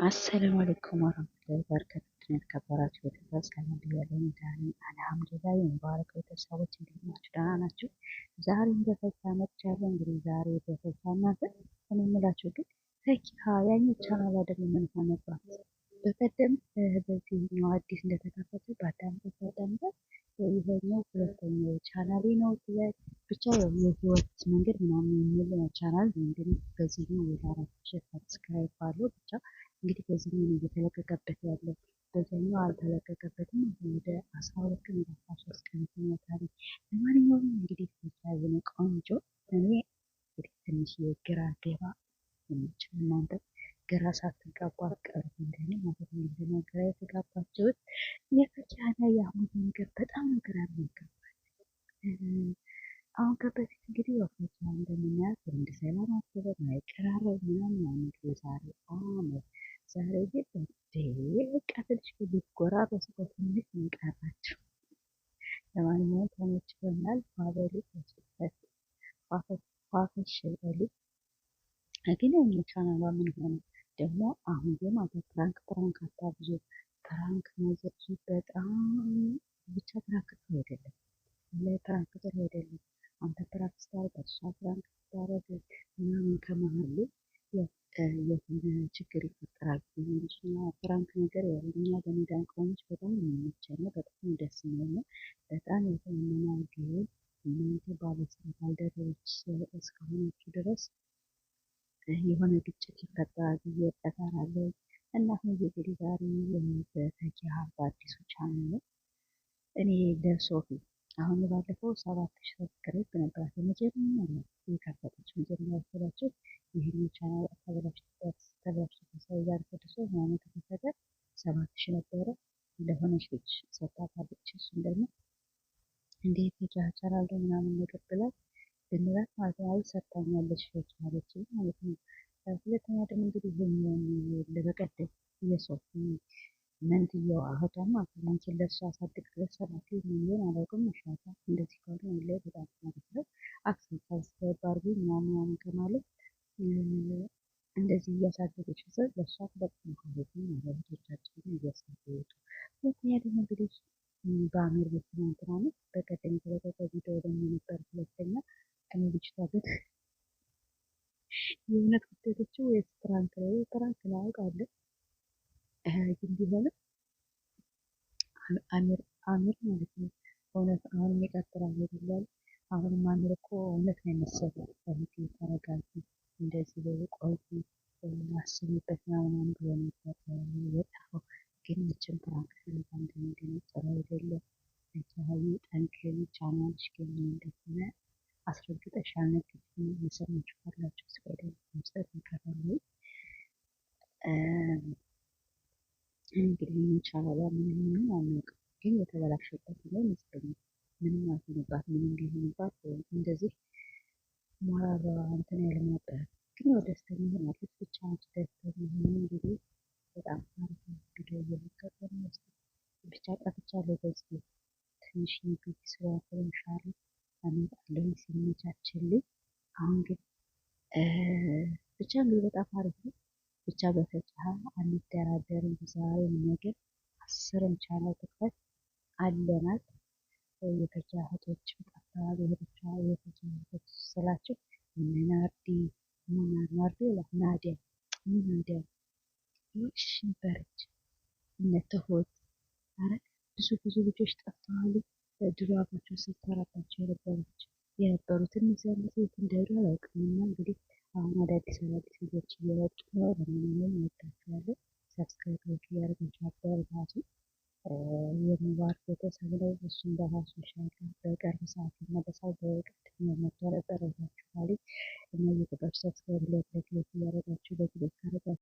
አሰላሙ አለይኩም ወራህመቱላሂ ወበረካቱህ። የተከበራችሁ ቤተሰብ ሰላም ብያለሁ። ዳኒ አልሐምዱሊላህ የሙባረክ ቤተሰቦች እንዴት ናችሁ? ደህና ናችሁ? ዛሬም በፈታ መጥቻለሁ። እንግዲህ ዛሬ በፈታ እናንተ እኔ የምላችሁ ግን ፈኪሀ ያኛው ቻናል አይደለም ምን ሆነባት? በቀደም በዚህኛው አዲስ እንደተከፈተ በአዳምጠ ይሄኛው ሁለተኛው ቻናሌ ነው ብቻ የህይወት መንገድ ምናምን የሚል ቻናል እንግዲህ በዚህኛው ወደ 4000 ሰብስክራይብ ባለው ብቻ እንግዲህ በዚህኛው ነው እየተለቀቀበት ያለው። በዛኛው አልተለቀቀበትም። ወደ 12 ቀን ወደ 13 ቀን ይሆናል። ለማንኛውም እንግዲህ ተያዘነ ቆንጆ እኔ እንግዲህ ትንሽ የግራ ገባ የሚችል እናንተ ግራ ሳትጋቡ አትቀሩም እንደኔ ማለት ነው። ግራ የተጋባችሁት የፈኪሀና የአህሙድ ነገር በጣም ግራ የሚገባል። አሁን ከበፊት እንግዲህ ፈኪሀ እንደምናያት ወንድ ሰላም አስበን አይቀራረብ ምናምን እንግዲህ ዛሬ ግን በቃ ትንሽ ሊጎራረሱ በትንሽ እንቀራቸው። ለማንኛውም ተመችቶናል። ፋበሉ ፋፈሽ በሉ። ግን ያኛው ቻናሏ ምን ሆነ ደግሞ አሁን ማለት ፕራንክ አታብዙ። ፕራንክ መዘዙ በጣም ብቻ ፕራንክ ጥሩ አይደለም። ለፕራንክ ጥሩ አይደለም። አንተ ፕራንክ ስታደርግ እሷ ፕራንክ ስታደርግ ምናምን ከመሀሉ የሆነ ችግር ይፈጠራል እንጂ ፕራንክ ነገር ያለኛ በሜዳን ቆሞች በጣም የሚመቸኝ በጣም ደስ የሚል ነው። በጣም የተመናል። ግን እናንተ ባለስራ ባልደረቦች እስከሆናችሁ ድረስ የሆነ ግጭት ይፈጠራል ብዬ እጠራለሁ። እና አሁን እንግዲህ ዛሬ በፈኪሀ በአዲሱ ቻናል ነው እኔ ለሶፊ አሁን ባለፈው 7000 ሰብስክራይብ ነበራት። የመጀመሪያ የከፈተች መጀመሪያ ያሰባቸው ይህንን ቻናል ተበላሽቶ ሰው ጋር ተደርሶ ምናምን ተከፈተ 7000 ነበረ። ለሆነች ልጅ ሰጣታለች። እሱም ደግሞ እንዴት ፈኪሀ ቻናል ላይ ምናምን ነገር ብላት ብንላት ማለት ነው ሰርታኛለች ፈኪሀ አለች ማለት ነው። ሁለተኛ ደግሞ እንግዲህ ይሄኛውን ለበቀደም የሶፊ መንትየው እህቷን ማለት ነው አንቺን ለእሱ አሳድግ ድረስ 7 ሚሊዮን አላውቅም መሻታ እንደዚህ ከሆነ ላይ በጣም ማለት ነው። ሰብስክራይብ አድርጉ ምናምን ከማለት እንደዚህ እያሳደገች ዘር ለእሷ በጣም ማለት ነው። ማለቶቻችን እያሳደገች ሁለተኛ ደግሞ እንግዲህ በአሜር ቤት ትናንትና ነው በቀደም የተለቀቀ ቪዲዮ ደግሞ ነበር። ሁለተኛ እኔ ልጅቷ ግን የእውነት ወደደችው ወይስ ፕራንክ ነው? ፕራንክ ነው አውቃለሁ። ግን ቢሆንም አሚር ማለት ነው እውነት አሁንም ይቀጥላል ይላል። አሁንም አሚር እኮ እውነት ነው የመሰለው። በህግ ተረጋጊ፣ እንደዚህ ቆይ አስቢበት ምናምን ብሎ ነበር የጠፋው። ግን መቼም ፕራንክ ስለዛ እንደሚገነጸር አይደለም። ለቻሃዊ ጠንክሪ ቻናልሽ ግን እንደሆነ አስረግጠሽ አልነገርሽም። የሰማችሁ ካላችሁ ስለ መስጠት ይቀራሉ። እንግዲህ ቻናሏ ምን አናውቅም፣ ግን የተበላሸበት ላይ ይመስለኛል። ምንም አልሆነባት፣ ምንም ቢሆንባት እንደዚህ ሞራሏ እንትን ያለ ነበር። ግን ያው ደስተኛ ሆናለች። ብቻ ደስተኛ ሆነ እንግዲህ በጣም አሪፍ ቪዲዮ እየለቀቀ ነው። ብቻ ጠፍቻለሁ። በዚህ ትንሽ ንግድ ስራ ተንሻለ አመጣለሁ ሲመቻችልኝ። አሁን ግን ብቻ እንግዲህ በጣም አሪፍ ነው። ብቻ በፈኪሀ አንደራደርም። ዛሬም ነገር 10 ቻናል ትክፈት አለናት። የፈኪሀ እህቶች ጠፍተዋል። የፈኪሀ እህቶች ስላቸው ናዲያ ይሽ ነበረች እነ ትሁት ኧረ ብዙ ልጆች ጠፍተዋል። ድሮ አብራቸው ስትሰራባቸው የነበሩት እነዚያን ሴት እንደሄዱ አላውቅም። እና እንግዲህ አሁን አዳዲስ ልጆች እየወጡ ነው። ለማንኛውም እወዳችኋለሁ። ሰብስክራይብ እያደረጋችሁ አበረታቱ። የሙባረክ ቤተሰብ ላይ እሱም በራሱ ይሻላል። በቅርብ ሰዓት ይመለሳል። በቀጥታ መጥቶ ነበር እላችኋለሁ። እና እየገባችሁ ሰብስክራይብ እያደረጋችሁ በጊዜ ካረጋችሁ